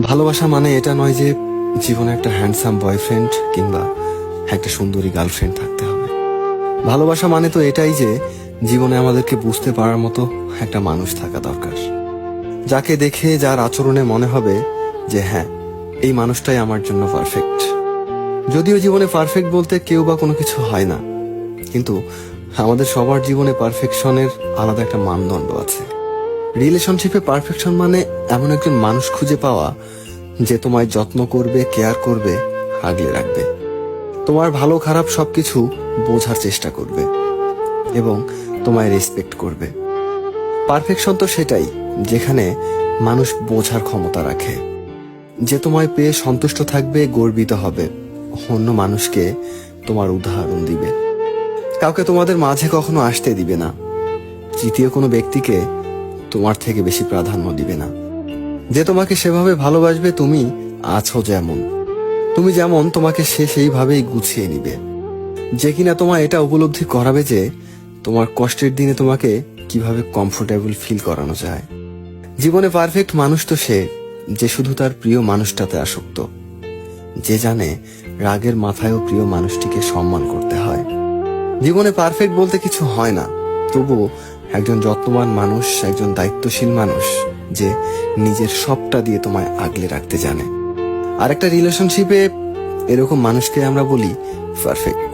ভালোবাসা মানে এটা নয় যে জীবনে একটা হ্যান্ডসাম বয়ফ্রেন্ড কিংবা একটা সুন্দরী গার্লফ্রেন্ড থাকতে হবে। ভালোবাসা মানে তো এটাই যে জীবনে আমাদেরকে বুঝতে পারার মতো একটা মানুষ থাকা দরকার, যাকে দেখে যার আচরণে মনে হবে যে হ্যাঁ, এই মানুষটাই আমার জন্য পারফেক্ট। যদিও জীবনে পারফেক্ট বলতে কেউ বা কোনো কিছু হয় না, কিন্তু আমাদের সবার জীবনে পারফেকশনের আলাদা একটা মানদণ্ড আছে। রিলেশনশিপে পারফেকশন মানে এমন একজন মানুষ খুঁজে পাওয়া যে তোমায় যত্ন করবে, কেয়ার করবে, আগলে রাখবে, তোমার ভালো খারাপ সবকিছু বোঝার চেষ্টা করবে এবং তোমায় রেসপেক্ট করবে। পারফেকশন তো সেটাই যেখানে মানুষ বোঝার ক্ষমতা রাখে, যে তোমায় পেয়ে সন্তুষ্ট থাকবে, গর্বিত হবে, অন্য মানুষকে তোমার উদাহরণ দিবে, কাউকে তোমাদের মাঝে কখনো আসতে দিবে না, তৃতীয় কোনো ব্যক্তিকে তোমার থেকে বেশি প্রাধান্য দিবে না, যে তোমাকে সেভাবে ভালোবাসবে তুমি আছো যেমন, তুমি যেমন তোমাকে সে সেইভাবেই গুছিয়ে নিবে, যে কিনা তোমার এটা উপলব্ধি করাবে যে তোমার কষ্টের দিনে তোমাকে কিভাবে কমফোর্টেবল ফিল করানো যায়। জীবনে পারফেক্ট মানুষ তো সে যে শুধু তার প্রিয় মানুষটাতে আসক্ত, যে জানে রাগের মাথায়ও প্রিয় মানুষটিকে সম্মান করতে হয়। জীবনে পারফেক্ট বলতে কিছু হয় না, তবুও একজন যত্নবান মানুষ, একজন দায়িত্বশীল মানুষ যে নিজের সবটা দিয়ে তোমায় আগলে রাখতে জানে। আর একটা রিলেশনশিপে এরকম মানুষকে আমরা বলি পারফেক্ট।